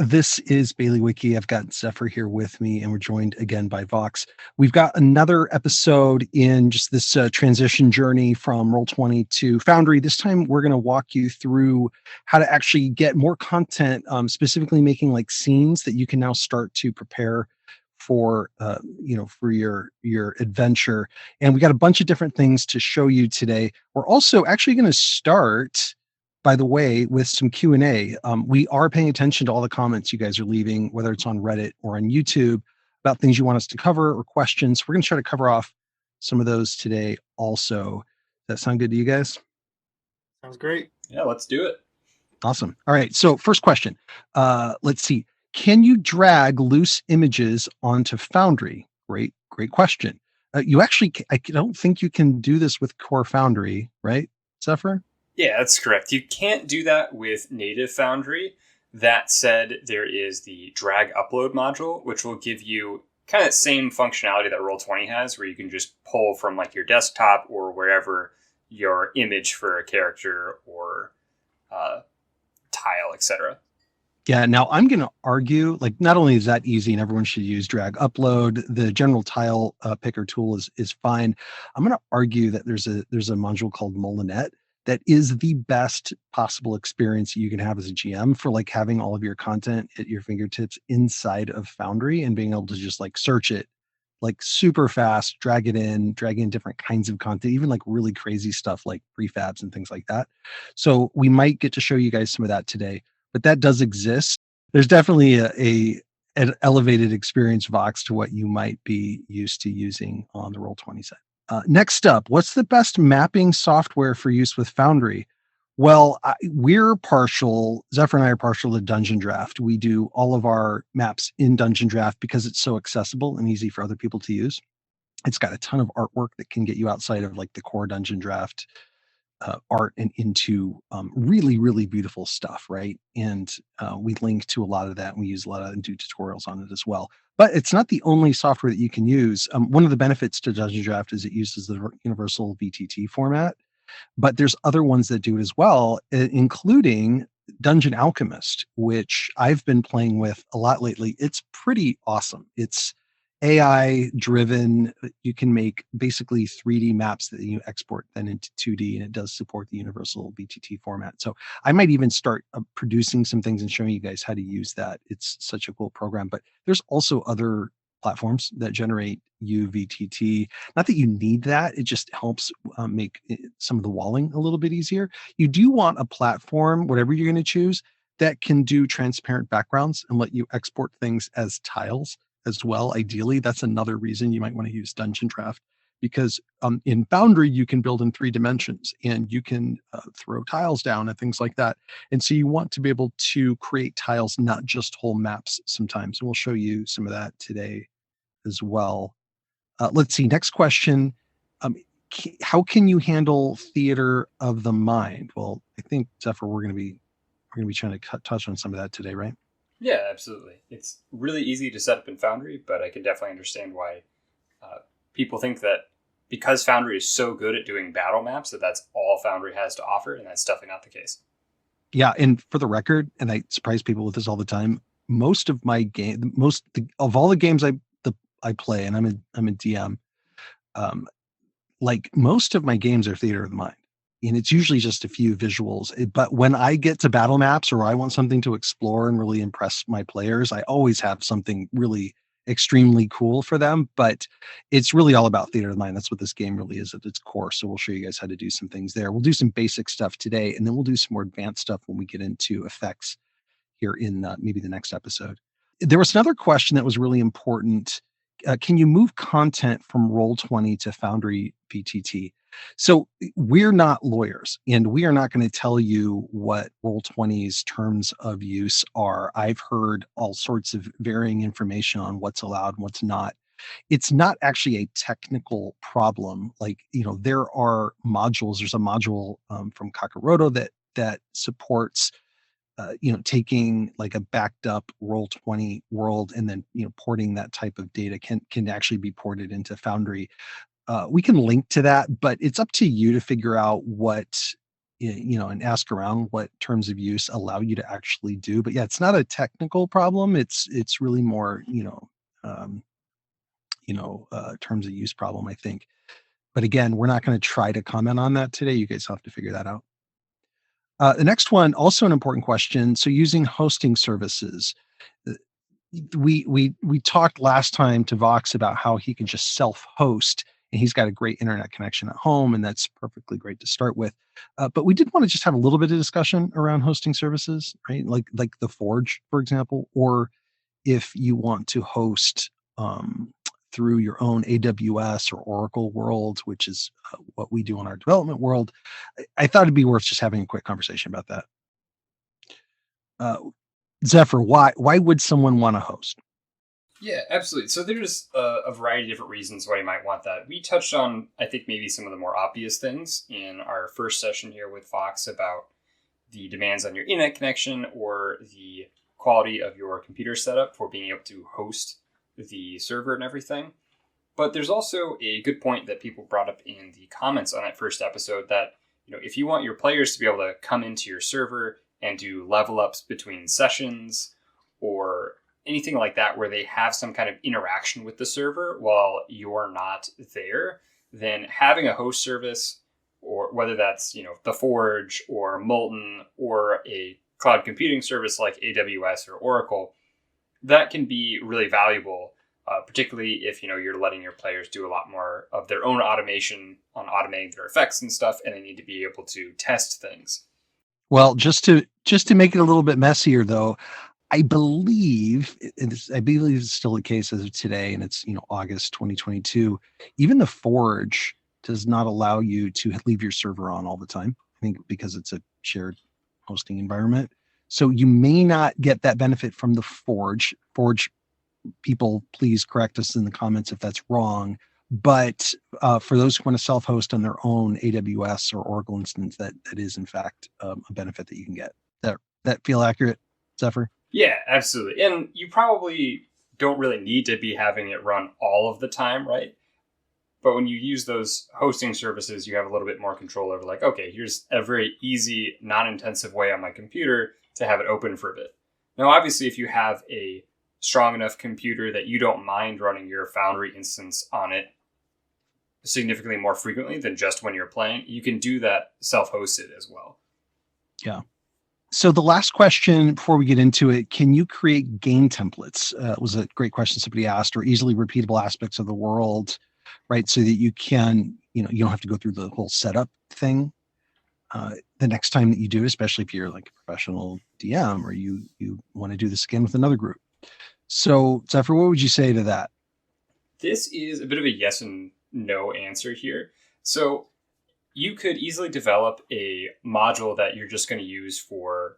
This is Baileywiki. I've got Zephyr here with me, and we're joined again by Vox. We've got another episode in just this transition journey from Roll20 to Foundry. This time, we're going to walk you through how to actually get more content, specifically making like scenes that you can now start to prepare for for your adventure. And we got a bunch of different things to show you today. We're also actually going to start, by the way, with some Q&A. We are paying attention to all the comments you guys are leaving, whether it's on Reddit or on YouTube, about things you want us to cover or questions. We're going to try to cover off some of those today also. Does that sound good to you guys? Sounds great. Yeah, let's do it. Awesome. All right. So first question. Let's see. Can you drag loose images onto Foundry? Great question. You actually, I don't think you can do this with Core Foundry, right, Zephyr? Yeah, that's correct. You can't do that with native Foundry. That said, there is the drag upload module, which will give you kind of the same functionality that Roll20 has, where you can just pull from like your desktop or wherever your image for a character or tile, etc. Yeah, now I'm going to argue, like, not only is that easy and everyone should use drag upload, the general tile picker tool is fine. I'm going to argue that there's a module called Moulinette that is the best possible experience you can have as a GM for like having all of your content at your fingertips inside of Foundry and being able to just like search it like super fast, drag in different kinds of content, even like really crazy stuff like prefabs and things like that. So we might get to show you guys some of that today, but that does exist. There's definitely an elevated experience, Vox, to what you might be used to using on the Roll20 side. Next up, what's the best mapping software for use with Foundry? Well, Zephyr and I are partial to Dungeon Draft. We do all of our maps in Dungeon Draft because it's so accessible and easy for other people to use. It's got a ton of artwork that can get you outside of like the core Dungeon Draft art and into really, really beautiful stuff, right? And we link to a lot of that, and we use a lot of that and do tutorials on it as well. But it's not the only software that you can use. One of the benefits to Dungeon Draft is it uses the universal VTT format, but there's other ones that do it as well, including Dungeon Alchemist, which I've been playing with a lot lately. It's pretty awesome. It's AI driven. You can make basically 3D maps that you export then into 2D, and it does support the universal VTT format. So I might even start producing some things and showing you guys how to use that. It's such a cool program, but there's also other platforms that generate UVTT. Not that you need that, it just helps make some of the walling a little bit easier. You do want a platform, whatever you're going to choose, that can do transparent backgrounds and let you export things as tiles as well. Ideally, that's another reason you might want to use Dungeon Draft, because in Foundry, you can build in 3 dimensions and you can throw tiles down and things like that. And so you want to be able to create tiles, not just whole maps sometimes. And we'll show you some of that today as well. Let's see, next question. How can you handle theater of the mind? Well, I think, Zephyr, we're going to be trying to touch on some of that today, right? Yeah, absolutely. It's really easy to set up in Foundry, but I can definitely understand why people think that because Foundry is so good at doing battle maps, that's all Foundry has to offer, and that's definitely not the case. Yeah, and for the record, and I surprise people with this all the time, most of my game, of all the games I play, and I'm a DM, like most of my games are theater of the mind. And it's usually just a few visuals. But when I get to battle maps or I want something to explore and really impress my players, I always have something really extremely cool for them. But it's really all about theater of the mind. That's what this game really is at its core. So we'll show you guys how to do some things there. We'll do some basic stuff today, and then we'll do some more advanced stuff when we get into effects here in maybe the next episode. There was another question that was really important. Can you move content from Roll20 to Foundry VTT? So we're not lawyers, and we are not going to tell you what Roll20's terms of use are. I've heard all sorts of varying information on what's allowed and what's not. It's not actually a technical problem. Like, there are modules. There's a module from Kakaroto that supports taking like a backed up Roll20 world and then, porting that type of data can actually be ported into Foundry. We can link to that, but it's up to you to figure out what and ask around what terms of use allow you to actually do. But yeah, it's not a technical problem. It's really more, um, terms of use problem, I think. But again, we're not going to try to comment on that today. You guys have to figure that out. The next one, also an important question. So using hosting services, uh, we talked last time to Vox about how he can just self-host, and he's got a great internet connection at home, and that's perfectly great to start with. But we did want to just have a little bit of discussion around hosting services, right? Like the Forge, for example, or if you want to host through your own AWS or Oracle world, which is what we do in our development world. I thought it'd be worth just having a quick conversation about that. Zephyr, why would someone want to host? Yeah, absolutely. So there's a variety of different reasons why you might want that. We touched on, I think, maybe some of the more obvious things in our first session here with Fox about the demands on your internet connection or the quality of your computer setup for being able to host the server and everything. But there's also a good point that people brought up in the comments on that first episode that, if you want your players to be able to come into your server and do level ups between sessions or anything like that where they have some kind of interaction with the server while you're not there, then having a host service, or whether that's, the Forge or Molten or a cloud computing service like AWS or Oracle, that can be really valuable, particularly if you're letting your players do a lot more of their own automation on automating their effects and stuff, and they need to be able to test things. Well, just to make it a little bit messier, though, I believe it's still the case as of today, and it's August 2022. Even the Forge does not allow you to leave your server on all the time. I think because it's a shared hosting environment. So you may not get that benefit from the Forge. Forge people, please correct us in the comments if that's wrong. But for those who want to self-host on their own AWS or Oracle instance, that is in fact a benefit that you can get. That feel accurate, Zephyr? Yeah, absolutely. And you probably don't really need to be having it run all of the time, right? But when you use those hosting services, you have a little bit more control over okay, here's a very easy, non-intensive way on my computer to have it open for a bit. Now, obviously, if you have a strong enough computer that you don't mind running your Foundry instance on it significantly more frequently than just when you're playing, you can do that self-hosted as well. Yeah. So the last question before we get into it, can you create game templates? It was a great question somebody asked, or easily repeatable aspects of the world, right? So that you can, you don't have to go through the whole setup thing the next time that you do, especially if you're like a professional DM or you want to do this again with another group. So Zephyr, what would you say to that? This is a bit of a yes and no answer here. So you could easily develop a module that you're just going to use for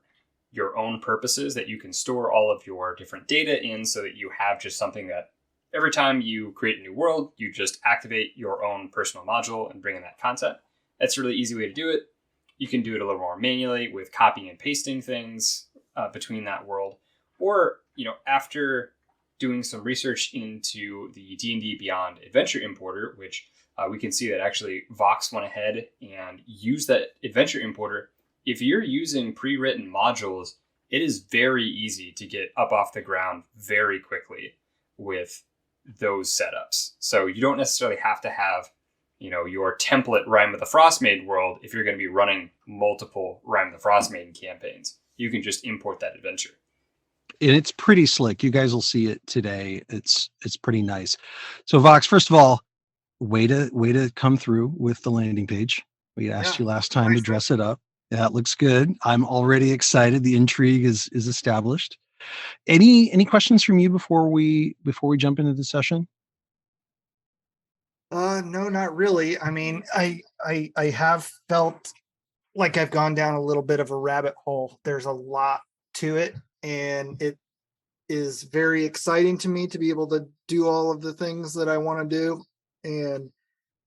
your own purposes, that you can store all of your different data in so that you have just something that every time you create a new world, you just activate your own personal module and bring in that content. That's a really easy way to do it. You can do it a little more manually with copying and pasting things between that world. Or, after doing some research into the DnD Beyond Adventure Importer, which we can see that actually Vox went ahead and used that adventure importer. If you're using pre-written modules, it is very easy to get up off the ground very quickly with those setups. So you don't necessarily have to have, your template Rime of the Frostmaiden world if you're going to be running multiple Rime of the Frostmaiden campaigns. You can just import that adventure. And it's pretty slick. You guys will see it today. It's pretty nice. So Vox, first of all, way to come through with the landing page. We asked you last time to dress it up. That looks good. I'm already excited. The intrigue is established. Any questions from you before we jump into the session? No, not really. I mean, I have felt like I've gone down a little bit of a rabbit hole. There's a lot to it, and it is very exciting to me to be able to do all of the things that I want to do. And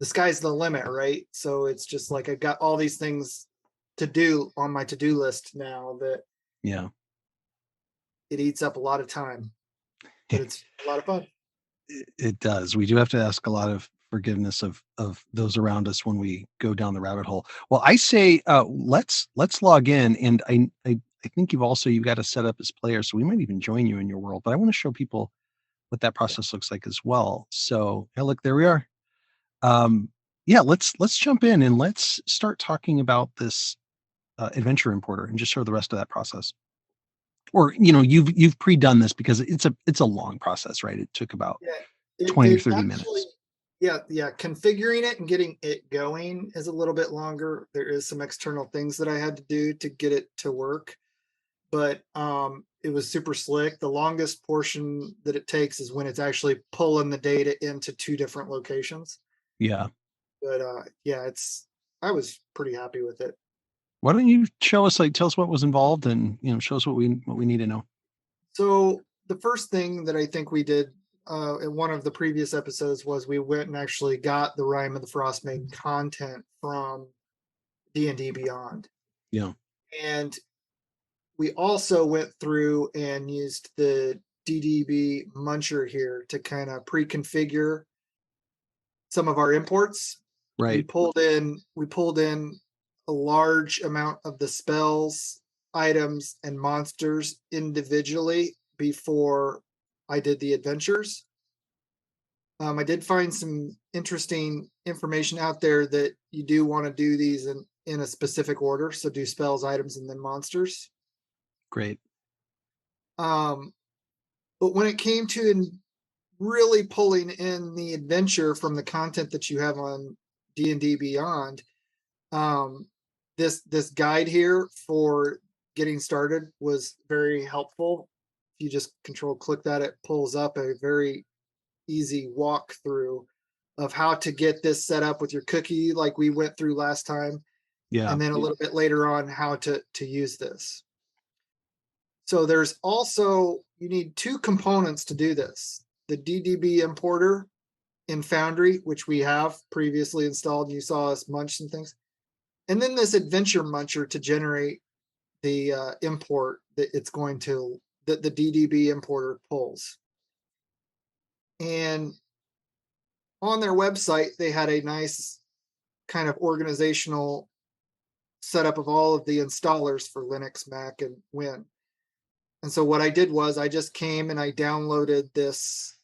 the sky's the limit, right? So it's just like I've got all these things to do on my to-do list now that it eats up a lot of time. But it's a lot of fun. It does. We do have to ask a lot of forgiveness of those around us when we go down the rabbit hole. Well, I say let's log in, and I think you've got to set up as players, so we might even join you in your world. But I want to show people what that process looks like as well. So yeah, look, there we are. Yeah, let's jump in and let's start talking about this adventure importer and just show the rest of that process. Or you've pre-done this because it's a long process, right? It took about 20 or 30 minutes. Yeah. Configuring it and getting it going is a little bit longer. There is some external things that I had to do to get it to work, but it was super slick. The longest portion that it takes is when it's actually pulling the data into 2 different locations. Yeah. But yeah, I was pretty happy with it. Why don't you tell us what was involved, and show us what we need to know. So the first thing that I think we did in one of the previous episodes was we went and actually got the Rime of the Frostmaiden content from DnD Beyond. Yeah. And we also went through and used the DDB muncher here to kind of pre-configure some of our imports. Right. We pulled in a large amount of the spells, items, and monsters individually before I did the adventures. I did find some interesting information out there that you do want to do these in a specific order. So do spells, items, and then monsters. Great. But when it came to really pulling in the adventure from the content that you have on D&D Beyond, this guide here for getting started was very helpful. If you just click that, it pulls up a very easy walkthrough of how to get this set up with your cookie like we went through last time. Yeah. And then a little bit later on how to use this. So there's also, you need 2 components to do this. The DDB importer in Foundry, which we have previously installed. You saw us munch some things. And then this adventure muncher to generate the import that the DDB importer pulls. And on their website, they had a nice kind of organizational setup of all of the installers for Linux, Mac, and Win. And so what I did was I just came and I downloaded this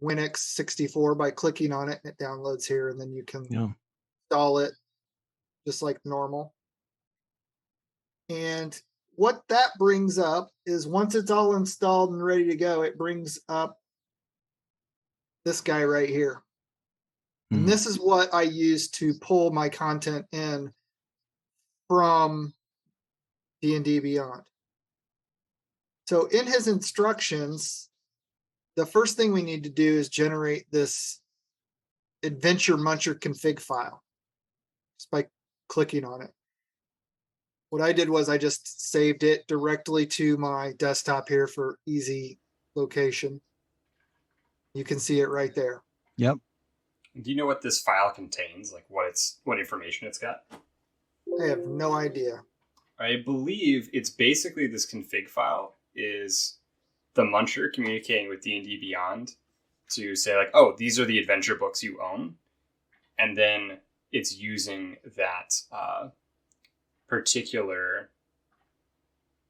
Winx 64 by clicking on it, and it downloads here, and then you can install it just like normal. And what that brings up is once it's all installed and ready to go, it brings up this guy right here. And this is what I use to pull my content in from D&D Beyond. So in his instructions, the first thing we need to do is generate this adventure muncher config file just by clicking on it. What I did was I just saved it directly to my desktop here for easy location. You can see it right there. Yep. Do you know what this file contains? Like what information it's got? I have no idea. I believe it's basically this config file is the muncher communicating with D&D Beyond to say like, oh, these are the adventure books you own. And then it's using that particular,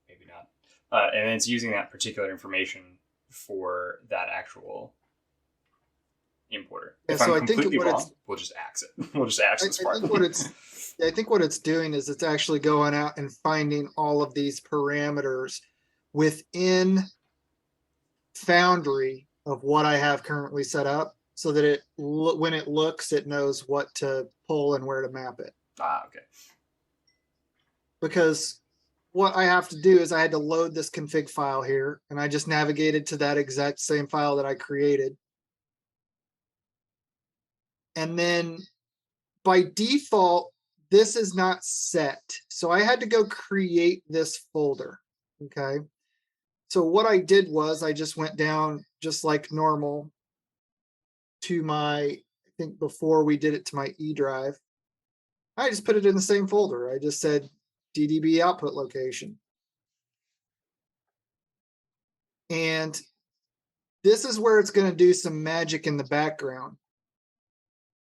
maybe not, and it's using that particular information for that actual importer. Yeah, if so I'm I think completely wrong, we'll just axe it. We'll just axe this part. I think what it's doing is it's actually going out and finding all of these parameters within Foundry of what I have currently set up, so that when it looks, it knows what to pull and where to map it. Okay. Because what I have to do is I had to load this config file here, and I just navigated to that exact same file that I created. And then by default, this is not set. So I had to go create this folder. Okay. So what I did was I just went down just like normal to my, I think before we did it, to my E drive. I just put it in the same folder. I just said DDB output location. And this is where it's going to do some magic in the background.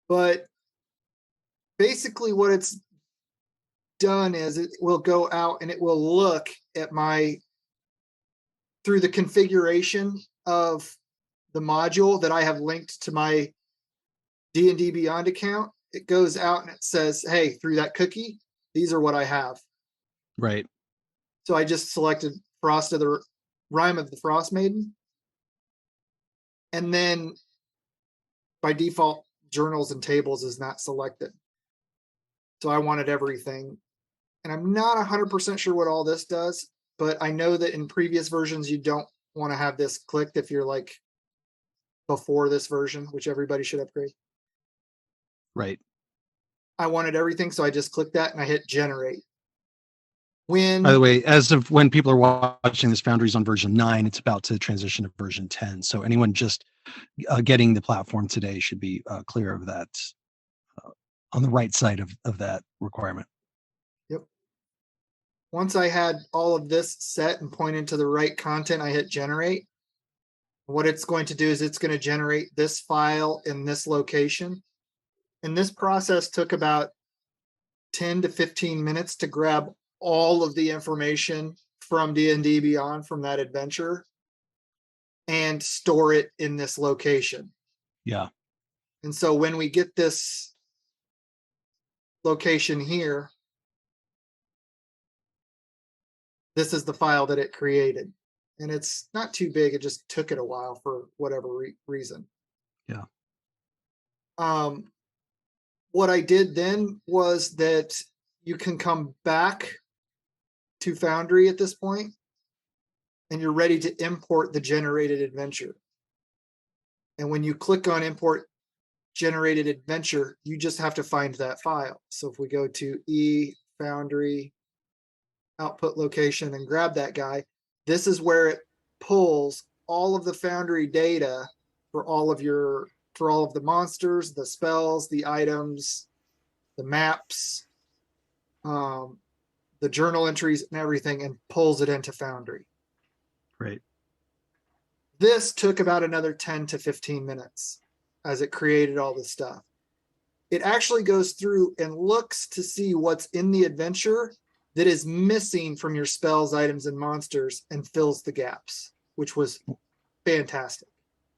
But basically what it's done is it will go out and it will look at through the configuration of the module that I have linked to my DnD Beyond account. It goes out and it says, hey, through that cookie, these are what I have. Right. So I just selected Frost of the Rime of the Frost Maiden. And then by default, journals and tables is not selected. So I wanted everything. And I'm not 100% sure what all this does, but I know that in previous versions, you don't want to have this clicked if you're like before this version, which everybody should upgrade. Right. I wanted everything, so I just clicked that and I hit generate. By the way, as of when people are watching this, Foundry's on version 9. It's about to transition to version 10. So anyone just getting the platform today should be clear of that, on the right side of that requirement. Yep. Once I had all of this set and pointed to the right content, I hit generate. What it's going to do is it's going to generate this file in this location. And this process took about 10 to 15 minutes to grab all of the information from DnD Beyond from that adventure and store it in this location. Yeah. And so when we get this location here, this is the file that it created. And it's not too big. It just took it a while for whatever reason. Yeah. What I did then was that you can come back to Foundry at this point, and you're ready to import the generated adventure. And when you click on import generated adventure, you just have to find that file. So if we go to Foundry output location and grab that guy, this is where it pulls all of the Foundry data for all of the monsters, the spells, the items, the maps, the journal entries and everything, and pulls it into Foundry. Great. This took about another 10 to 15 minutes as it created all this stuff. It actually goes through and looks to see what's in the adventure that is missing from your spells, items, and monsters and fills the gaps, which was fantastic.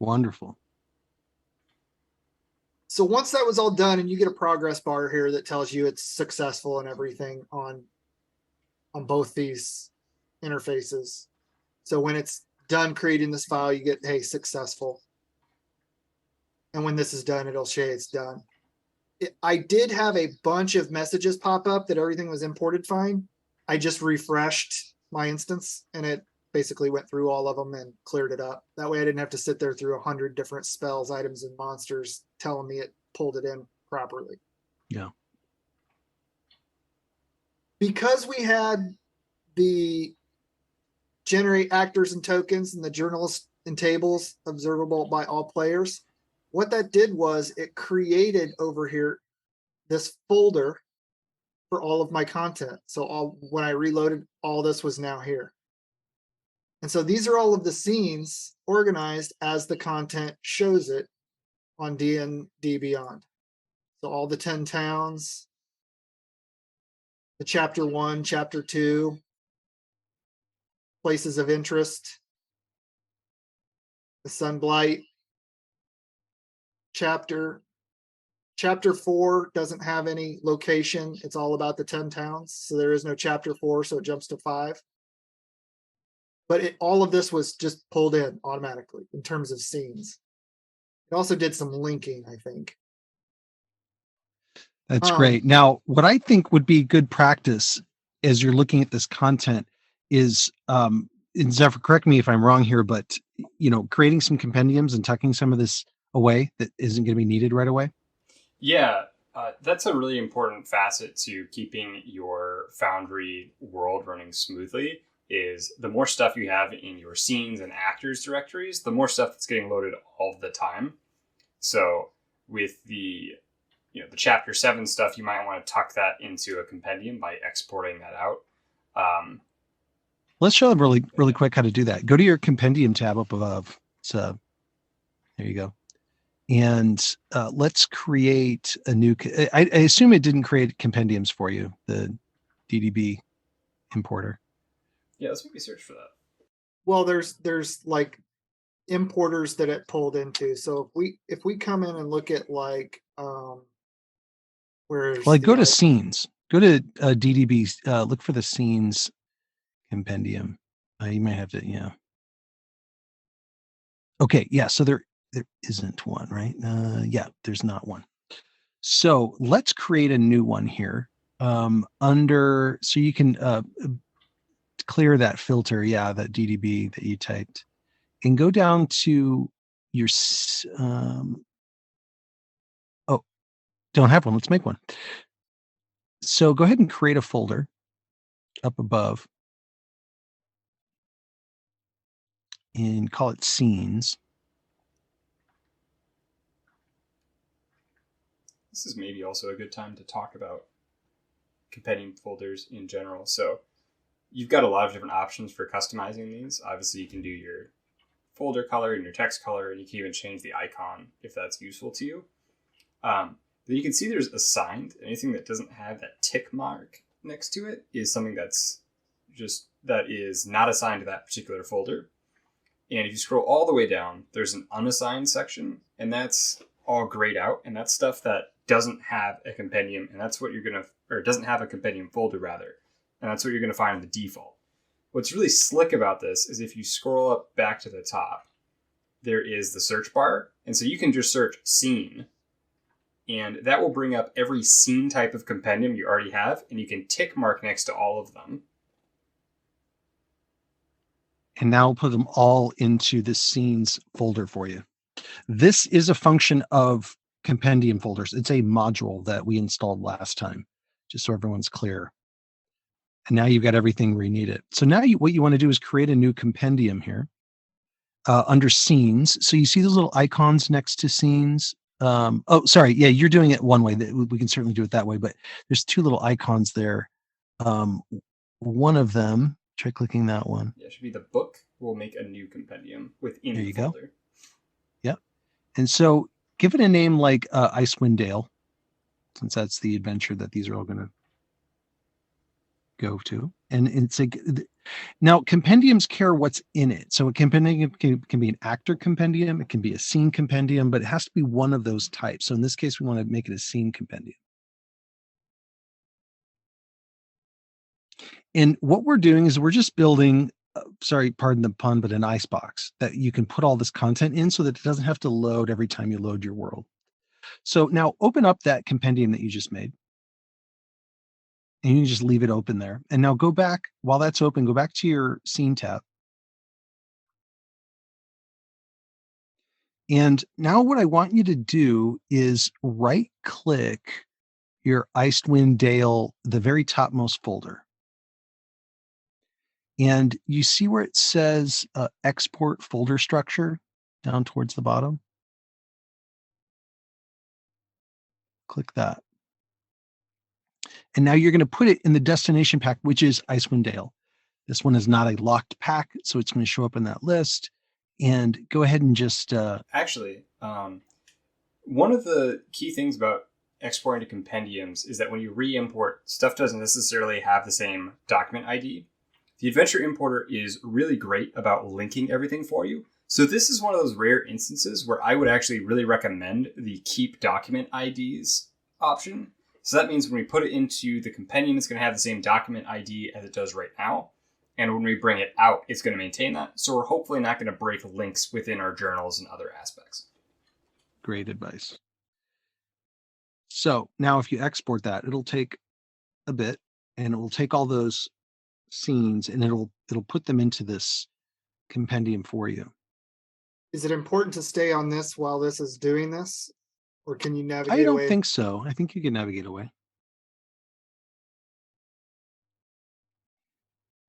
Wonderful. So once that was all done, and you get a progress bar here that tells you it's successful and everything on both these interfaces. So when it's done creating this file, you get, hey, successful. And when this is done, it'll say it's done. I did have a bunch of messages pop up that everything was imported fine. I just refreshed my instance and it basically went through all of them and cleared it up. That way I didn't have to sit there through 100 different spells, items, and monsters telling me it pulled it in properly. Yeah. Because we had the generate actors and tokens and the journals and tables observable by all players, what that did was it created over here this folder for all of my content. So when I reloaded, all this was now here. And so these are all of the scenes organized as the content shows it on DnD Beyond. So all the 10 towns, the chapter 1, chapter 2, places of interest, the Sunblight chapter. Chapter 4 doesn't have any location. It's all about the 10 towns. So there is no chapter 4, so it jumps to 5. But all of this was just pulled in automatically in terms of scenes. It also did some linking, I think. That's great. Now, what I think would be good practice as you're looking at this content is, and Zephyr, correct me if I'm wrong here, but creating some compendiums and tucking some of this away that isn't going to be needed right away. Yeah, that's a really important facet to keeping your Foundry world running smoothly. Is the more stuff you have in your scenes and actors directories, the more stuff that's getting loaded all the time. So with the chapter 7 stuff, you might want to tuck that into a compendium by exporting that out. Let's show them really quick how to do that. Go to your compendium tab up above. So there you go. And let's create a new, I assume it didn't create compendiums for you, the DDB importer. Yeah, let's maybe search for that. Well, there's like importers that it pulled into. So if we come in and look at like where's Well, go to scenes, go to DDB, look for the scenes compendium. You might have to, yeah. Okay, yeah, so there isn't one, right? Yeah, there's not one. So let's create a new one here under, so you can clear that filter, yeah, that DDB that you typed, and go down to your, oh, don't have one, let's make one. So go ahead and create a folder up above and call it scenes. This is maybe also a good time to talk about compendium folders in general. So you've got a lot of different options for customizing these. Obviously, you can do your folder color and your text color, and you can even change the icon if that's useful to you. Then you can see there's assigned. Anything that doesn't have that tick mark next to it is something that is not assigned to that particular folder. And if you scroll all the way down, there's an unassigned section, and that's all grayed out, and that's stuff that doesn't have a compendium, and that's what you're going to, or doesn't have a compendium folder rather, and that's what you're going to find in the default. What's really slick about this is if you scroll up back to the top, there is the search bar, and so you can just search scene, and that will bring up every scene type of compendium you already have, and you can tick mark next to all of them. And now I'll put them all into the scenes folder for you. This is a function of compendium folders. It's a module that we installed last time, just so everyone's clear. And now you've got everything where you need it. So now what you want to do is create a new compendium here under scenes. So you see those little icons next to scenes. Oh, sorry. Yeah, you're doing it one way. We can certainly do it that way, but there's two little icons there. One of them, try clicking that one. Yeah, it should be the book. We'll make a new compendium within there you the folder. Go. Yep. And so give it a name like Icewind Dale, since that's the adventure that these are all going to go to. And it's like, now compendiums care what's in it. So a compendium can be an actor compendium, it can be a scene compendium, but it has to be one of those types. So in this case, we want to make it a scene compendium. And what we're doing is we're just building, sorry, pardon the pun, but an icebox that you can put all this content in so that it doesn't have to load every time you load your world. So now open up that compendium that you just made. And you can just leave it open there. And now go back, while that's open, go back to your scene tab. And now what I want you to do is right click your Icewind Dale, the very topmost folder. And you see where it says export folder structure down towards the bottom? Click that. And now you're going to put it in the destination pack, which is Icewind Dale. This one is not a locked pack, so it's going to show up in that list. And go ahead and just... Actually, one of the key things about exporting to compendiums is that when you re-import, stuff doesn't necessarily have the same document ID. The Adventure Importer is really great about linking everything for you. So this is one of those rare instances where I would actually really recommend the Keep Document IDs option. So that means when we put it into the compendium, it's going to have the same document ID as it does right now. And when we bring it out, it's going to maintain that. So we're hopefully not going to break links within our journals and other aspects. Great advice. So now if you export that, it'll take a bit and it will take all those scenes and it'll put them into this compendium for you. Is it important to stay on this while this is doing this? Or can you navigate away? I don't think so. I think you can navigate away.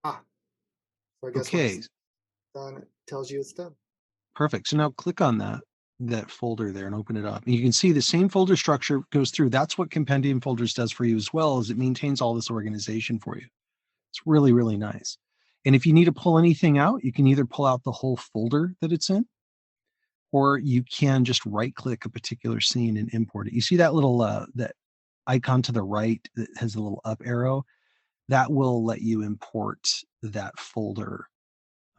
So I guess okay. Done, it tells you it's done. Perfect. So now click on that folder there and open it up. And you can see the same folder structure goes through. That's what Compendium Folders does for you as well, as it maintains all this organization for you. It's really, really nice. And if you need to pull anything out, you can either pull out the whole folder that it's in, or you can just right-click a particular scene and import it. You see that little that icon to the right that has a little up arrow? That will let you import that folder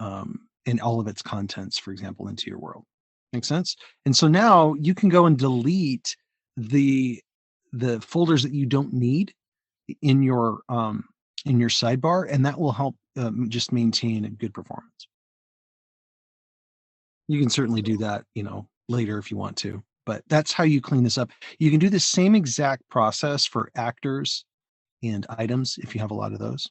and all of its contents, for example, into your world. Make sense? And so now you can go and delete the folders that you don't need in your sidebar, and that will help just maintain a good performance. You can certainly do that, later if you want to, but that's how you clean this up. You can do the same exact process for actors and items if you have a lot of those.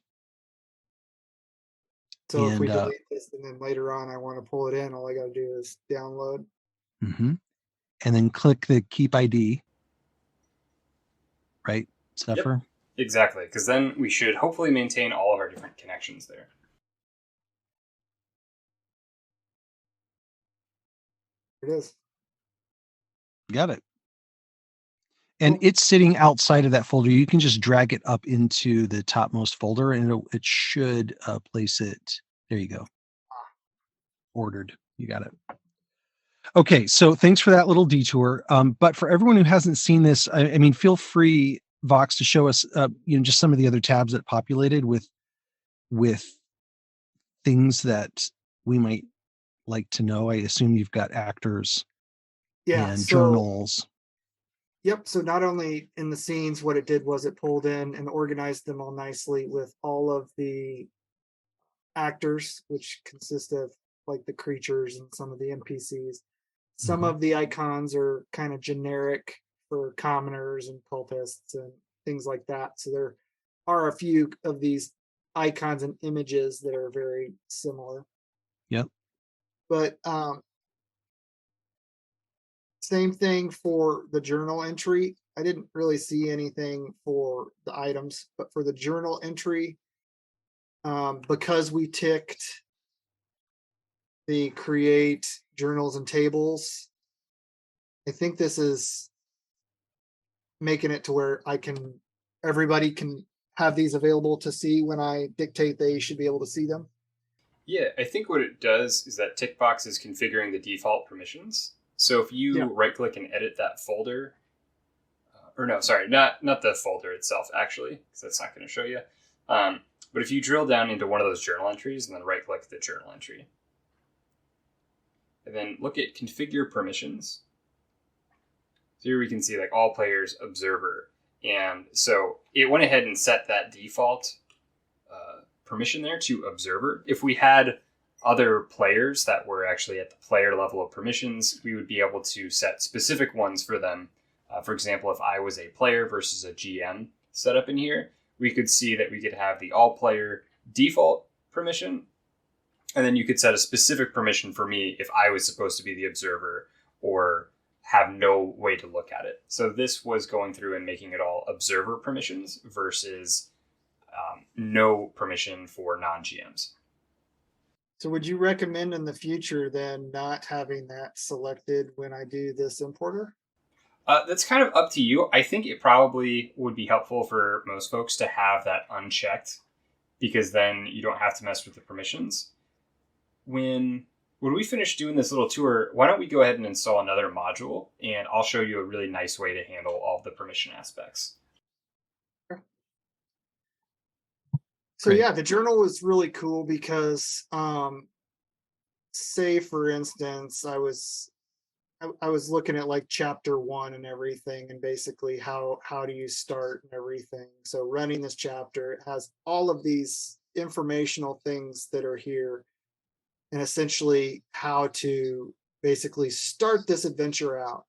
So if we delete this and then later on I want to pull it in, all I got to do is download. And then click the keep ID. Right, Zephyr? Yep, exactly, because then we should hopefully maintain all of our different connections there. It is. Got it. And it's sitting outside of that folder. You can just drag it up into the topmost folder, and it should place it. There you go. Ordered. You got it. Okay, so thanks for that little detour. But for everyone who hasn't seen this, I mean, feel free, Vox, to show us, just some of the other tabs that populated with things that we might like to know. I assume you've got actors and journals. Yep. So not only in the scenes, what it did was it pulled in and organized them all nicely with all of the actors, which consist of like the creatures and some of the NPCs. Some of the icons are kind of generic for commoners and cultists and things like that. So there are a few of these icons and images that are very similar. Yep. But same thing for the journal entry. I didn't really see anything for the items, but for the journal entry, because we ticked the create journals and tables, I think this is making it to where everybody can have these available to see when I dictate they should be able to see them. Yeah, I think what it does is that tick box is configuring the default permissions. So if you right-click and edit that folder, or no, sorry, not the folder itself, actually, because that's not going to show you. But if you drill down into one of those journal entries and then right-click the journal entry, and then look at configure permissions. So here we can see like all players observer. And so it went ahead and set that default permission there to observer. If we had other players that were actually at the player level of permissions, we would be able to set specific ones for them. For example, if I was a player versus a GM set up in here, we could see that we could have the all player default permission. And then you could set a specific permission for me if I was supposed to be the observer or have no way to look at it. So this was going through and making it all observer permissions versus no permission for non-GMs. So would you recommend in the future then not having that selected when I do this importer? That's kind of up to you. I think it probably would be helpful for most folks to have that unchecked because then you don't have to mess with the permissions. When we finish doing this little tour, why don't we go ahead and install another module, and I'll show you a really nice way to handle all of the permission aspects. So yeah, the journal was really cool because, say for instance, I was looking at like chapter 1 and everything, and basically how do you start and everything. So running this chapter, it has all of these informational things that are here, and essentially how to basically start this adventure out.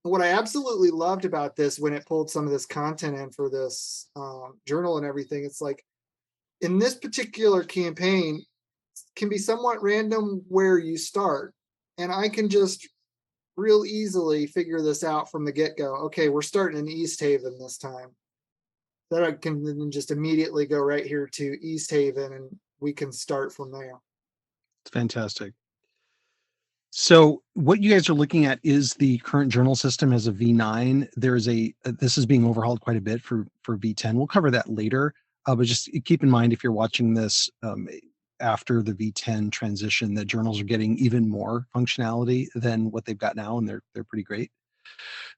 And what I absolutely loved about this when it pulled some of this content in for this journal and everything, it's like in this particular campaign, it can be somewhat random where you start. And I can just real easily figure this out from the get-go. Okay, we're starting in East Haven this time. Then I can then just immediately go right here to East Haven and we can start from there. It's fantastic. So what you guys are looking at is the current journal system as a V9. There's this is being overhauled quite a bit for V10. We'll cover that later. But just keep in mind if you're watching this after the V10 transition that journals are getting even more functionality than what they've got now, and they're pretty great.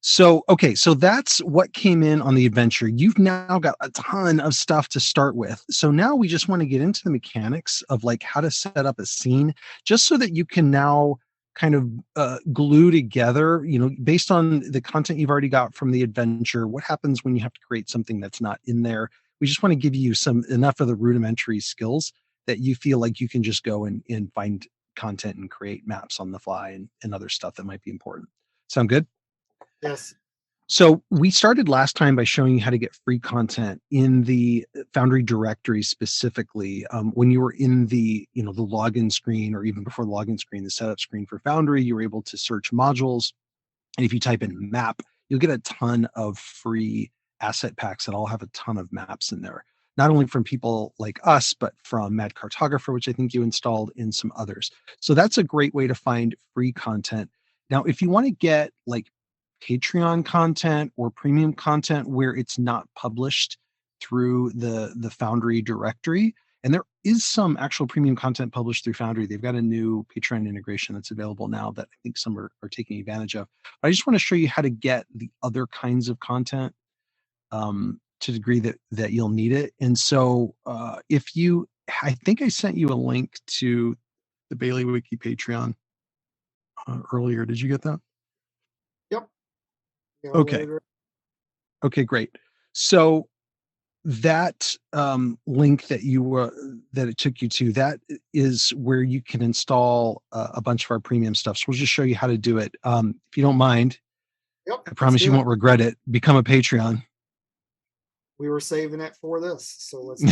So, okay, so that's what came in on the adventure. You've now got a ton of stuff to start with. So now we just want to get into the mechanics of like how to set up a scene, just so that you can now kind of glue together, based on the content you've already got from the adventure, what happens when you have to create something that's not in there. We just want to give you enough of the rudimentary skills that you feel like you can just go and find content and create maps on the fly and other stuff that might be important. Sound good? Yes. So we started last time by showing you how to get free content in the Foundry directory specifically. When you were in the login screen, or even before the login screen, the setup screen for Foundry, you were able to search modules. And if you type in map, you'll get a ton of free asset packs that all have a ton of maps in there. Not only from people like us, but from Mad Cartographer, which I think you installed, and some others. So that's a great way to find free content. Now, if you want to get like Patreon content or premium content where it's not published through the Foundry directory, and there is some actual premium content published through Foundry. They've got a new Patreon integration that's available now that I think some are taking advantage of. But I just want to show you how to get the other kinds of content to the degree that you'll need it. And so I think I sent you a link to the Baileywiki Patreon earlier. Did you get that? Yep. Okay. Okay, great. So that link that it took you to, that is where you can install a bunch of our premium stuff. So we'll just show you how to do it. If you don't mind, Yep, I promise you won't regret it. Become a Patreon. We were saving it for this, so let's do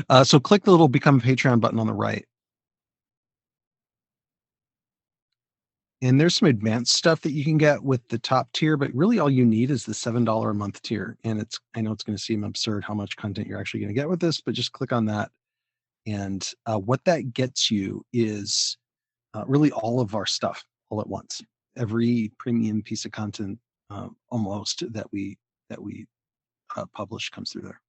it. So click the little Become a Patreon button on the right. And there's some advanced stuff that you can get with the top tier, but really all you need is the $7 a month tier. And I know it's going to seem absurd how much content you're actually going to get with this, but just click on that. And what that gets you is really all of our stuff all at once. Every premium piece of content almost that we publish comes through there.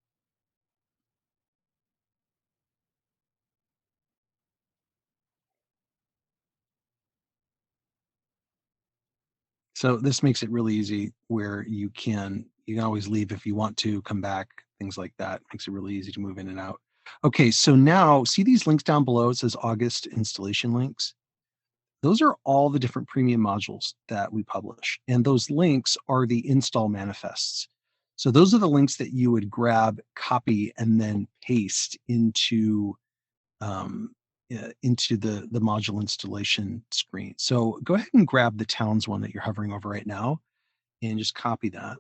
So this makes it really easy where you can always leave if you want to, come back, things like that. Makes it really easy to move in and out. Okay, so now see these links down below? It says August installation links. Those are all the different premium modules that we publish. And those links are the install manifests. So those are the links that you would grab, copy, and then paste into the module installation screen. So go ahead and grab the Towns one that you're hovering over right now and just copy that.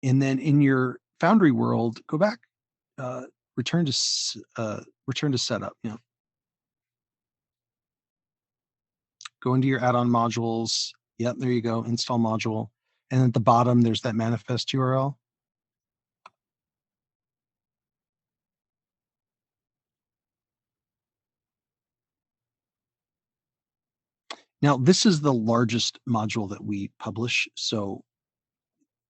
And then in your Foundry world, go back, return to setup. Go into your add-on modules. Yep, there you go, install module. And at the bottom, there's that manifest URL. Now, this is the largest module that we publish, so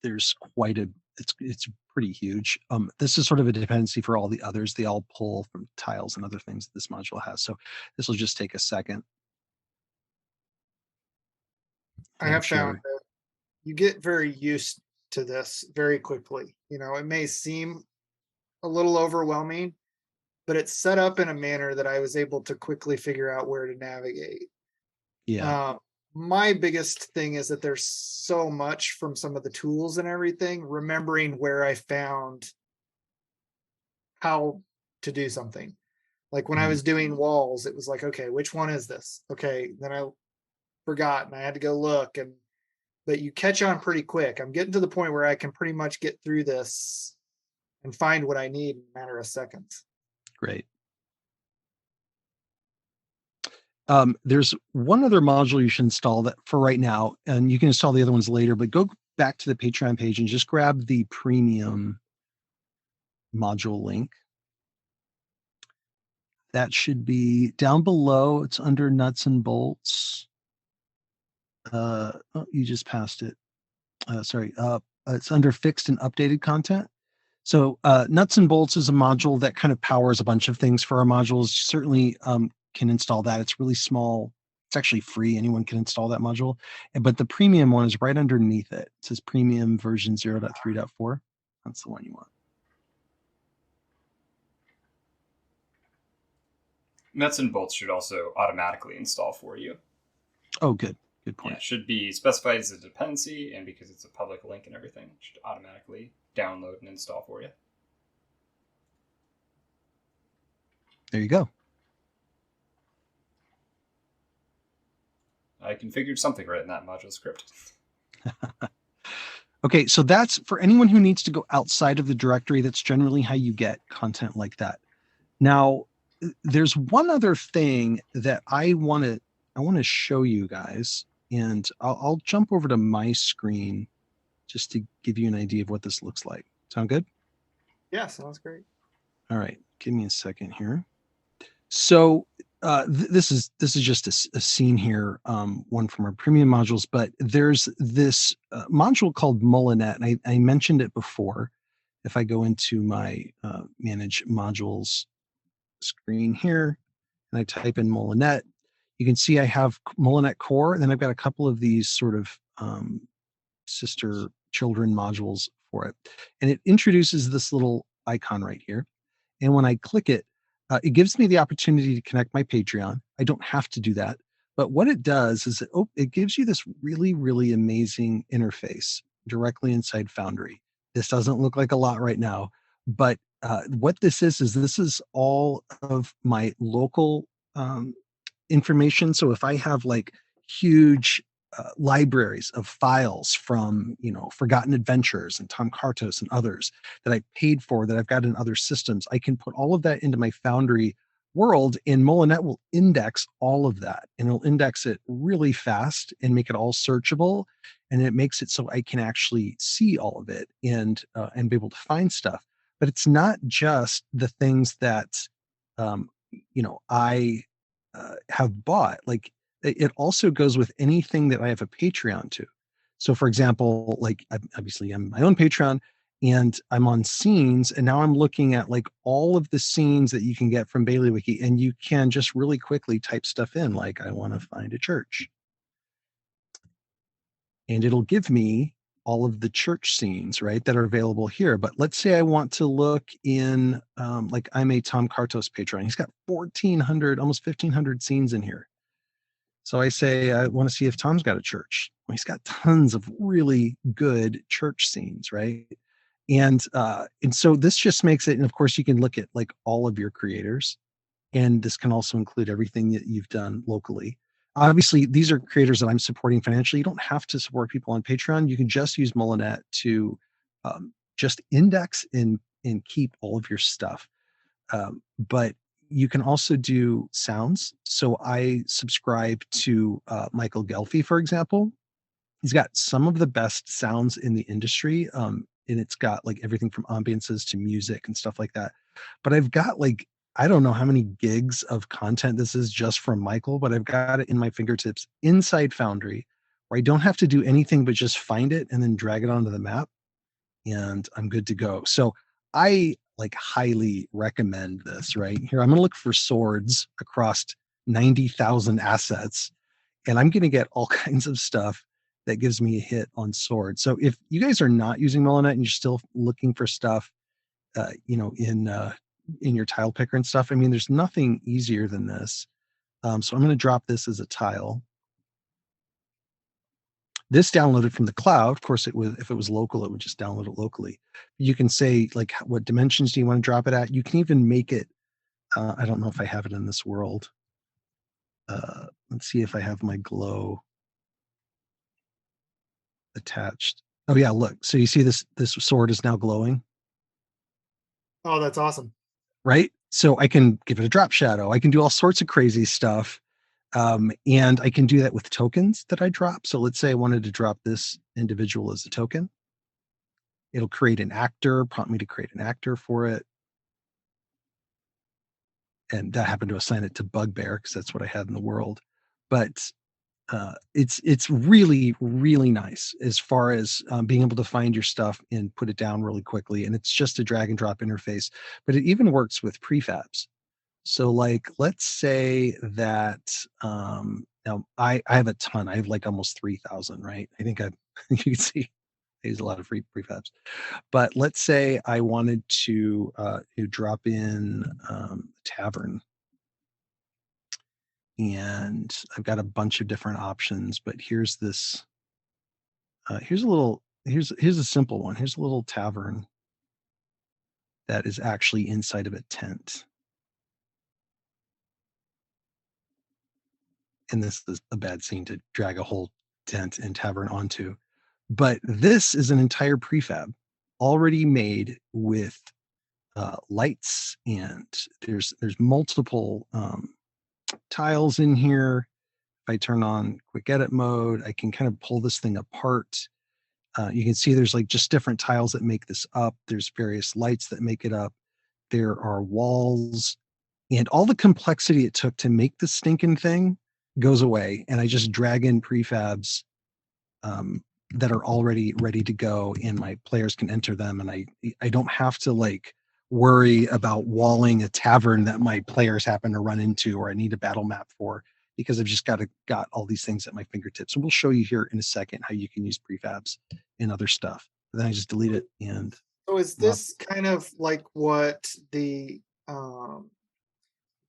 there's it's pretty huge. This is sort of a dependency for all the others. They all pull from tiles and other things that this module has. So this will just take a second. I have found that you get very used to this very quickly. It may seem a little overwhelming, but it's set up in a manner that I was able to quickly figure out where to navigate. Yeah. My biggest thing is that there's so much from some of the tools and everything, remembering where I found how to do something. Like when I was doing walls, it was like, okay, which one is this? Okay, then I forgot and I had to go look. But you catch on pretty quick. I'm getting to the point where I can pretty much get through this and find what I need in a matter of seconds. Great. There's one other module you should install that for right now, and you can install the other ones later, but go back to the Patreon page and just grab the premium module link. That should be down below. It's under nuts and bolts. Oh, you just passed it. Sorry. It's under fixed and updated content. So nuts and bolts is a module that kind of powers a bunch of things for our modules. Certainly can install that. It's really small. It's actually free. Anyone can install that module. But the premium one is right underneath it. It says premium version 0.3.4. That's the one you want. Nuts and bolts should also automatically install for you. Oh, good. Good point. Yeah, it should be specified as a dependency, and because it's a public link and everything, it should automatically download and install for you. There you go. I configured something right in that module script. Okay, so that's for anyone who needs to go outside of the directory. That's generally how you get content like that. Now, there's one other thing that I want to show you guys, and I'll jump over to my screen just to give you an idea of what this looks like. Sound good? Yeah, sounds great. All right, give me a second here. So this is just a scene here, one from our premium modules, but there's this module called Moulinette, and I mentioned it before. If I go into my manage modules screen here, and I type in Moulinette, you can see I have Moulinette core, and then I've got a couple of these sort of sister children modules for it. And it introduces this little icon right here. And when I click it, it gives me the opportunity to connect my Patreon. I don't have to do that. But what it does is it gives you this really, really amazing interface directly inside Foundry. This doesn't look like a lot right now, but what this is all of my local information. So if I have like huge libraries of files from, Forgotten Adventures and Tom Kartos and others that I paid for that I've got in other systems, I can put all of that into my Foundry world, and Moulinette will index all of that, and it'll index it really fast and make it all searchable, and it makes it so I can actually see all of it and be able to find stuff. But it's not just the things that I have bought. Like, it also goes with anything that I have a Patreon to. So for example, like obviously I'm my own Patreon, and I'm on scenes, and now I'm looking at like all of the scenes that you can get from Baileywiki, and you can just really quickly type stuff in, like I want to find a church. And it'll give me all of the church scenes, right, that are available here. But let's say I want to look in, like I'm a Tom Kartos patron. He's got 1,400, almost 1,500 scenes in here. So I say, I want to see if Tom's got a church. Well, he's got tons of really good church scenes, right? And so this just makes it, and of course you can look at like all of your creators, and this can also include everything that you've done locally. Obviously, these are creators that I'm supporting financially. You don't have to support people on Patreon. You can just use Moulinette to just index and keep all of your stuff. But you can also do sounds. So I subscribe to Michael Gelfi, for example. He's got some of the best sounds in the industry. And it's got like everything from ambiances to music and stuff like that. But I've got like, I don't know how many gigs of content this is just from Michael, but I've got it in my fingertips inside Foundry, where I don't have to do anything but just find it and then drag it onto the map, and I'm good to go. So I like highly recommend this. Right here, I'm going to look for swords across 90,000 assets, and I'm going to get all kinds of stuff that gives me a hit on swords. So if you guys are not using Moulinette and you're still looking for stuff, in your tile picker and stuff, I mean, there's nothing easier than this. So I'm going to drop this as a tile. This downloaded from the cloud. Of course, if it was local, it would just download it locally. You can say like, what dimensions do you want to drop it at? You can even make it. I don't know if I have it in this world. Let's see if I have my glow attached. Oh yeah, look. So you see this sword is now glowing. Oh, that's awesome. Right? So I can give it a drop shadow. I can do all sorts of crazy stuff. And I can do that with tokens that I drop. So let's say I wanted to drop this individual as a token. It'll create an actor, prompt me to create an actor for it. And that happened to assign it to Bugbear because that's what I had in the world. But it's really, really nice as far as being able to find your stuff and put it down really quickly. And it's just a drag and drop interface, but it even works with prefabs. So like, let's say that now I have a ton. I have like almost 3,000, right? I think you can see I use a lot of free prefabs. But let's say I wanted to drop in tavern, and I've got a bunch of different options. But here's this. Here's a simple one. Here's a little tavern that is actually inside of a tent. And this is a bad scene to drag a whole tent and tavern onto. But this is an entire prefab already made with lights, and there's multiple tiles in here. If I turn on quick edit mode, I can kind of pull this thing apart. You can see there's like just different tiles that make this up. There's various lights that make it up. There are walls, and all the complexity it took to make this stinking thing goes away. And I just drag in prefabs that are already ready to go, and my players can enter them. And I don't have to like worry about walling a tavern that my players happen to run into, or I need a battle map for, because I've just got all these things at my fingertips. And we'll show you here in a second how you can use prefabs and other stuff. But then I just delete it. And so is this kind of like what the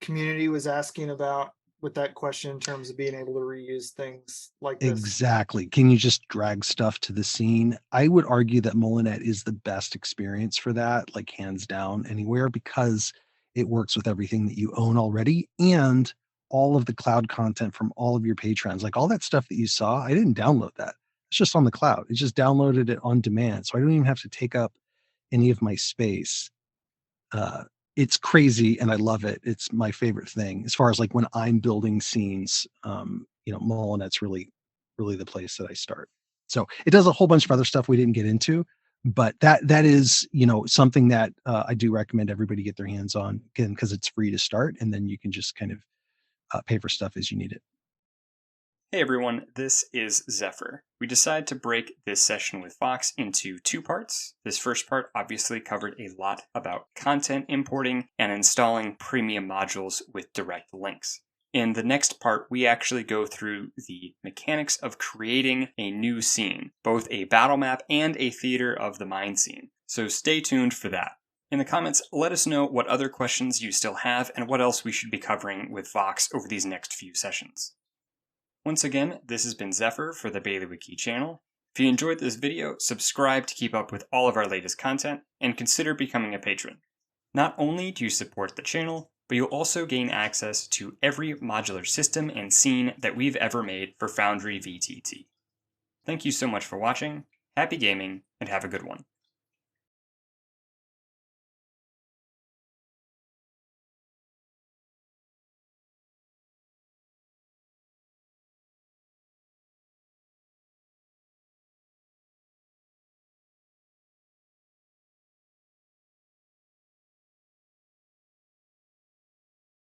community was asking about with that question in terms of being able to reuse things like this? Exactly. Can you just drag stuff to the scene? I would argue that Moulinette is the best experience for that, like hands down anywhere, because it works with everything that you own already and all of the cloud content from all of your patrons. Like all that stuff that you saw, I didn't download that. It's just on the cloud. It just downloaded it on demand. So I don't even have to take up any of my space. It's crazy and I love it. It's my favorite thing as far as like when I'm building scenes. Moulinette's really the place that I start. So it does a whole bunch of other stuff we didn't get into, but that is something that I do recommend everybody get their hands on, again, because it's free to start, and then you can just kind of pay for stuff as you need it. Hey everyone, this is Zephyr. We decided to break this session with Fox into 2 parts. This first part obviously covered a lot about content importing and installing premium modules with direct links. In the next part, we actually go through the mechanics of creating a new scene, both a battle map and a theater of the mind scene. So stay tuned for that. In the comments, let us know what other questions you still have and what else we should be covering with Fox over these next few sessions. Once again, this has been Zephyr for the Baileywiki channel. If you enjoyed this video, subscribe to keep up with all of our latest content, and consider becoming a patron. Not only do you support the channel, but you'll also gain access to every modular system and scene that we've ever made for FoundryVTT. Thank you so much for watching, happy gaming, and have a good one.